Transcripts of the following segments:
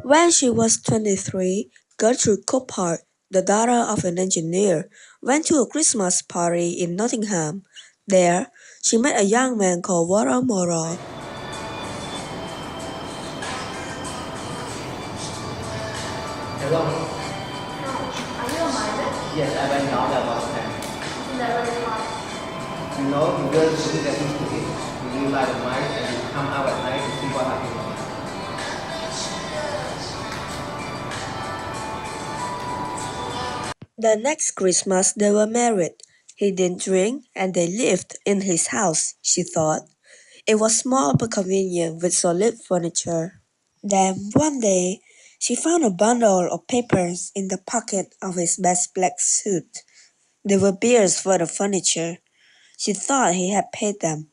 When she was 23, Gertrude Coppard, the daughter of an engineer, went to a Christmas party in Nottingham. There, she met a young man called Walter Morrow. Hello. Hi, are you a miner? Yes, I went down there last time. Isn't that very hot? You know, you girls shouldn't get used to it. You live like a mine and you come out at night to see what happens. The next Christmas they were married. He didn't drink and they lived in his house, she thought. It was small but convenient with solid furniture. Then one day, she found a bundle of papers in the pocket of his best black suit. They were bills for the furniture. She thought he had paid them.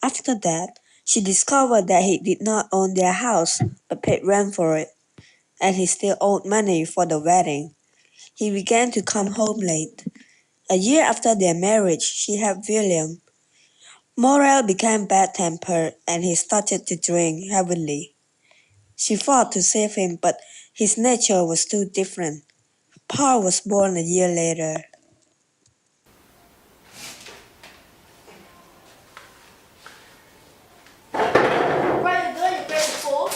After that, she discovered that he did not own their house but paid rent for it, and he still owed money for the wedding. He began to come home late. A year after their marriage, she had William. Morel became bad-tempered and he started to drink heavily. She fought to save him, but his nature was too different. Paul was born a year later. What are you doing, you crazy fool?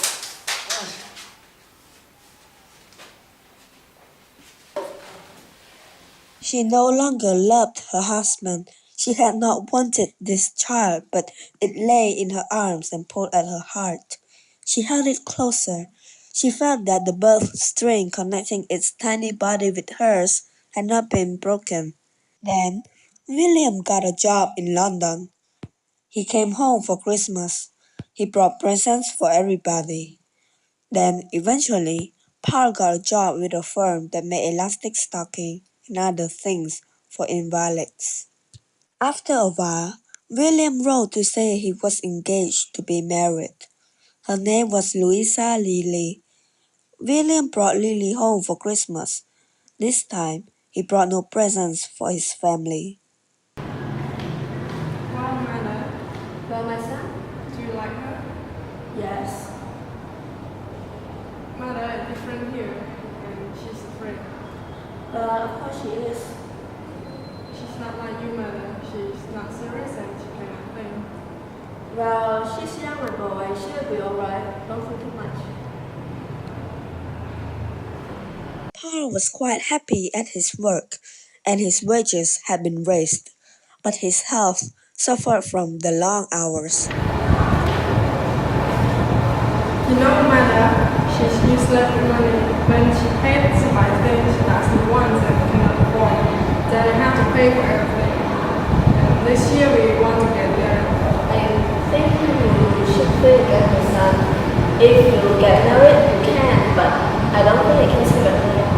She no longer loved her husband. She had not wanted this child, but it lay in her arms and pulled at her heart. She held it closer. She felt that the birth string connecting its tiny body with hers had not been broken. Then, William got a job in London. He came home for Christmas. He brought presents for everybody. Then, eventually, Paul got a job with a firm that made elastic stocking and other things for invalids. After a while, William wrote to say he was engaged to be married. Her name was Louisa Lily. William brought Lily home for Christmas. This time, he brought no presents for his family. Well, Mother, Well, my son? do you like her? Yes. Mother is different here, and she's afraid. Of course she is. She's not like you, Mother. She's not serious and she cannot think. Well, she's young, my boy. She'll be alright. Don't think too much. Paul was quite happy at his work, and his wages had been raised, but his health suffered from the long hours. You know, Mother, she's useless with money. When she pays to buy things she doesn't want and cannot afford, then I have to pay for everything. And this year we want to get there. I think you should think as my son. If you get married, you can, but I don't think you can save a million.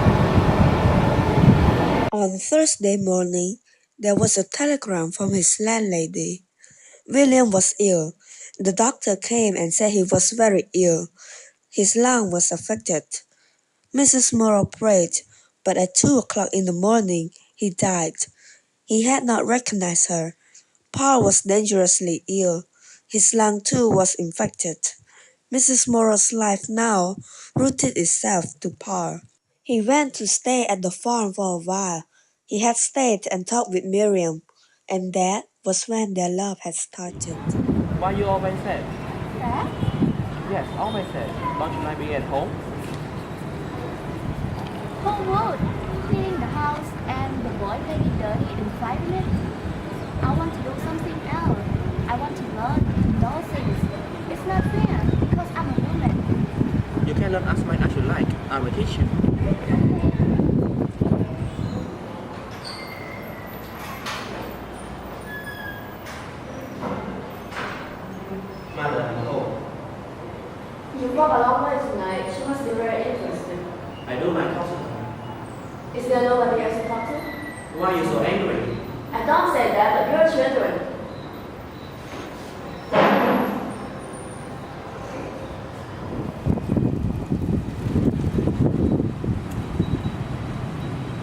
On Thursday morning, there was a telegram from his landlady. William was ill. The doctor came and said he was very ill. His lung was affected. Mrs. Morrow prayed, but at 2 o'clock in the morning he died. He had not recognized her. Paul was dangerously ill. His lung too was infected. Mrs. Morrow's life now rooted itself to Paul. He went to stay at the farm for a while. He had stayed and talked with Miriam, and that was when their love had started. Why you always sad? Dad? Yes, always sad. Don't you like being at home? Whole world, cleaning the house and the boy getting dirty in 5 minutes. I want to do something else. I want to learn to know things. It's not fair because I'm a woman. You can learn as much as you like. I will teach you. Mother, I'm home. You walk a long way tonight. She must be very interested. I do my cousin. Is there nobody else to talk to? Why are you so angry? I don't say that, but you're children.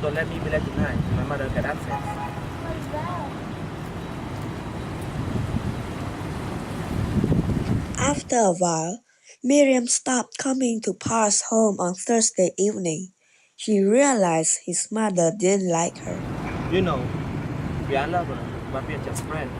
Don't let me be late tonight. My mother get upset. What is that? After a while, Miriam stopped coming to Paul's home on Thursday evening. She realized his mother didn't like her. You know, we are lovers, but we are just friends.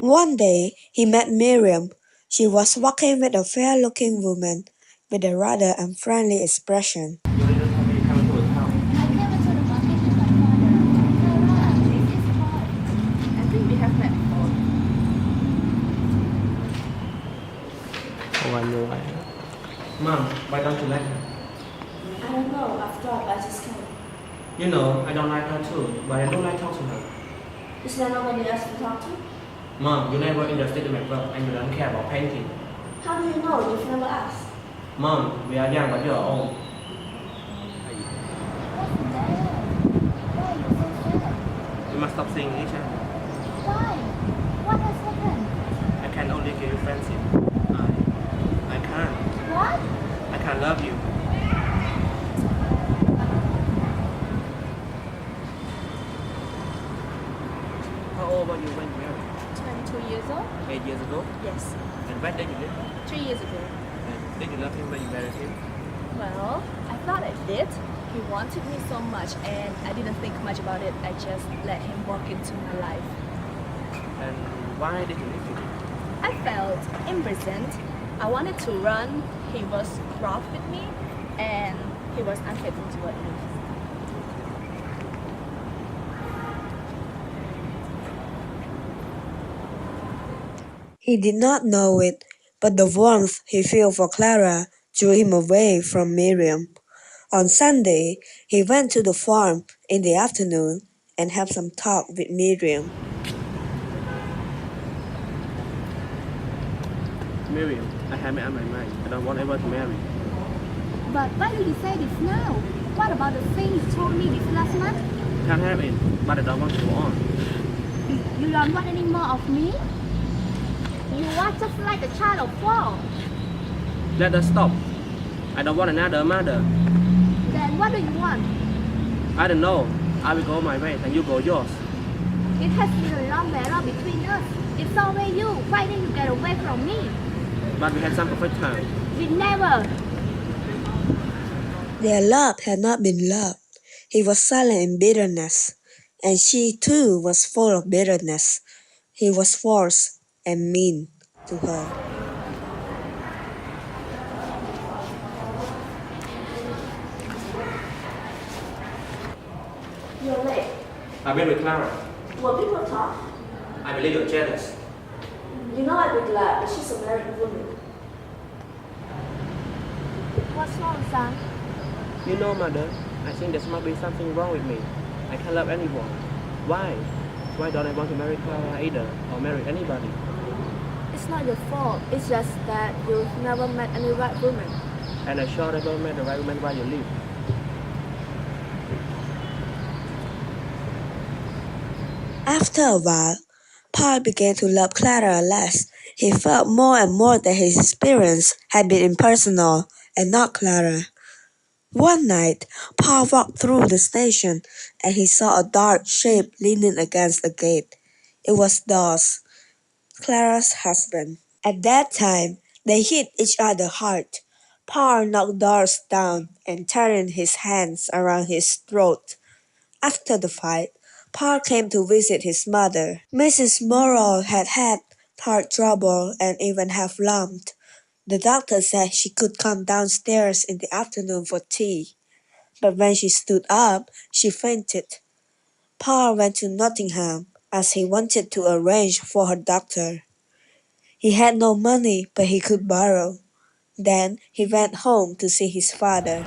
One day, he met Miriam. She was walking with a fair-looking woman with a rather unfriendly expression. You didn't tell me you coming to a town. I came into the market with my father. Clara, this is Paul. I think we have met before. Oh, I know I am. Mom, why don't you like her? I don't know. I thought I just came. You know, I don't like her too, but I do like talking to her. Is there nobody else to talk to? Mom, you never interested in my work and you don't care about painting. How do you know? You've never asked. Mom, we are young but you are old. What's the matter? Why are you so sad? We must stop seeing each other. Why? What has happened? I can only give you friendship. I can't. What? I can't love you. How old were you when you married? 22 years old? 8 years ago? Yes. And when did you live? 3 years ago. And did you love him when you married him? Well, I thought I did. He wanted me so much and I didn't think much about it. I just let him walk into my life. And why did you leave him? I felt imprisoned. I wanted to run. He was rough with me and he was unfaithful toward me. He did not know it, but the warmth he felt for Clara drew him away from Miriam. On Sunday, he went to the farm in the afternoon and had some talk with Miriam. Miriam, I have made up my mind. I don't want ever to marry. But why do you say this now? What about the thing you told me this last month? Can't have it, but I don't want to go on. You don't want any more of me? You are just like a child of 4. Let us stop. I don't want another mother. Then what do you want? I don't know. I will go my way and you go yours. It has been a long battle between us. It's always you fighting to get away from me. But we had some perfect time. We never. Their love had not been love. He was silent in bitterness, and she too was full of bitterness. He was forced and mean to her. You're late. I've been with Clara. Will people talk? I believe you're jealous. You know I'd be glad, but she's a married woman. What's wrong, son? You know, Mother, I think there must be something wrong with me. I can't love anyone. Why? Why don't I want to marry Clara either, or marry anybody? It's not your fault. It's just that you've never met any right woman. And I sure never met the right woman where you live. After a while, Paul began to love Clara less. He felt more and more that his experience had been impersonal and not Clara. One night, Paul walked through the station and he saw a dark shape leaning against the gate. It was Dawes, Clara's husband. At that time, they hit each other hard. Paul knocked Dawes down and tightened his hands around his throat. After the fight, Paul came to visit his mother. Mrs. Morrow had had heart trouble and even half lumped. The doctor said she could come downstairs in the afternoon for tea, but when she stood up, she fainted. Paul went to Nottingham as he wanted to arrange for her doctor. He had no money, but he could borrow. Then he went home to see his father.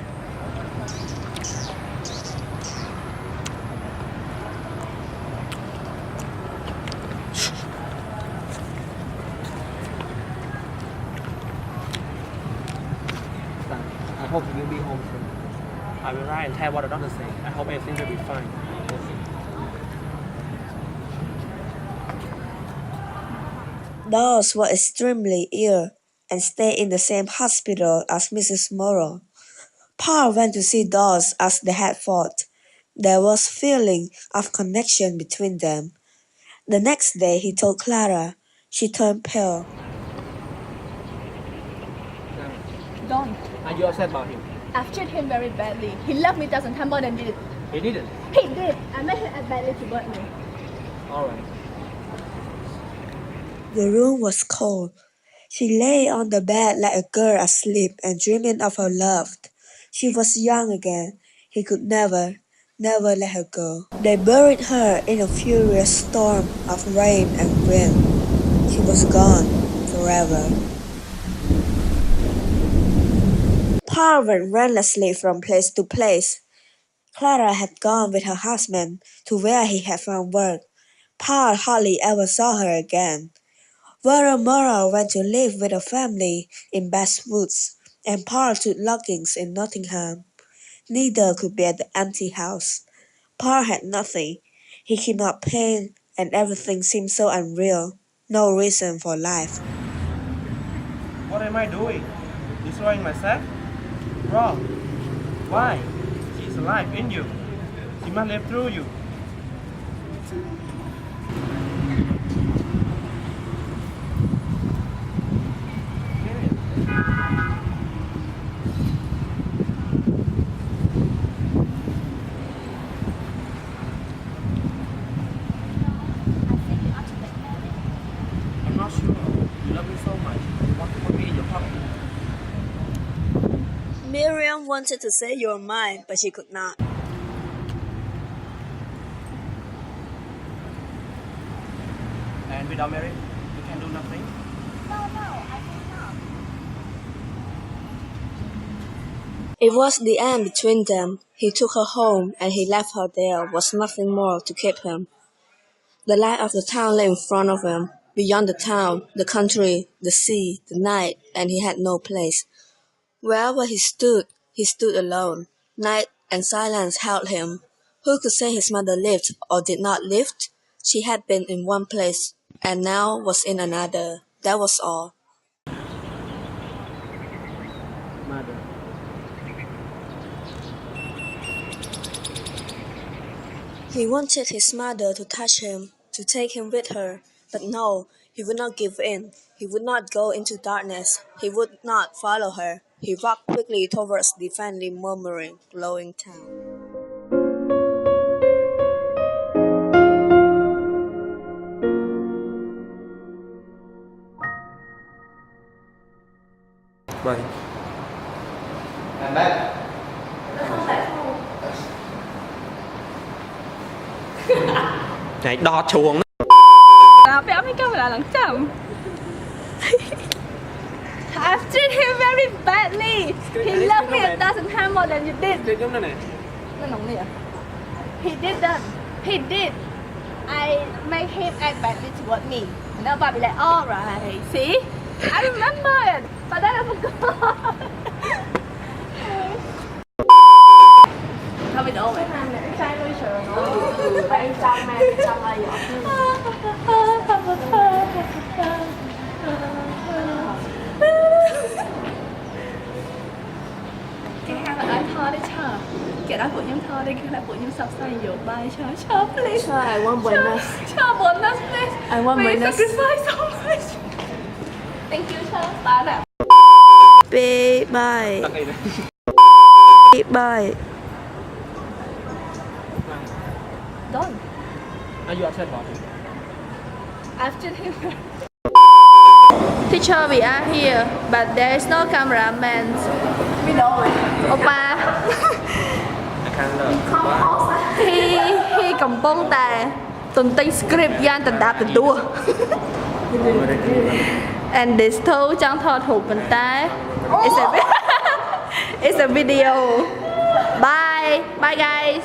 I hope you will be home soon. I will write and tell what the doctor said. I hope everything will be fine. Dawes was extremely ill and stayed in the same hospital as Mrs. Morrow. Paul went to see Dawes as they had fought. There was feeling of connection between them. The next day he told Clara. She turned pale. Don't. Are you upset about him? I've treated him very badly. He loved me 1,000 times more than this. He didn't. He did. I made him act badly toward me. Alright. The room was cold. She lay on the bed like a girl asleep and dreaming of her loved. She was young again. He could never let her go. They buried her in a furious storm of rain and wind. She was gone forever. Paul went restlessly from place to place. Clara had gone with her husband to where he had found work. Paul hardly ever saw her again. Vera Mora went to live with a family in Basswoods, and Paul took lodgings in Nottingham. Neither could bear the empty house. Paul had nothing. He could not paint, and everything seemed so unreal. No reason for life. What am I doing? Destroying myself? Wrong. Why? She is alive in you. She must live through you. I'm not sure. You love me so much. You want to put me in your pocket. Miriam wanted to say you're mine, but she could not. And without Mary, you can do nothing. No, I cannot. It was the end between them. He took her home, and he left her there was nothing more to keep him. The light of the town lay in front of him. Beyond the town, the country, the sea, the night, and he had no place. Wherever he stood alone. Night and silence held him. Who could say his mother lived or did not live? She had been in one place, and now was in another. That was all. Mother. He wanted his mother to touch him, to take him with her, but no, he would not give in. He would not go into darkness. He would not follow her. He walked quickly towards the faintly murmuring, glowing town. Bye. I'm back. Này đo chuồng. Béo mấy camera lần chậm. I've treated him very badly. He loved me 1,000 times more than you did. Nó nóng nè. He did that. He did. I made him act badly toward me. And everybody be like, alright, see? I remember it. But then I forgot. Thôi bị đổ vậy. Trai nuôi sợ nó. Bạn trai mẹ trai ai vậy? Cái hai bạn ai thơ đấy chờ. Kể đó của nhóm thơ đây, cái là của nhóm sắp xoay dụ bài chờ please. I want bonus. Chờ bonus please. I want We bonus. sacrifice so much. Thank you chờ. Ba nào. Bye bye. Tắt đi nè. Bye. Don't. Are you upset about him? I've treated him. Teacher, we are here, but there is no cameraman. We know it. Oppa. I can't learn. He កំពុងតែទន្ទិញ script យ៉ាងដណ្ដាបដួស and this two ចង់ថតរូបប៉ុន្តែ it's a video. Bye guys.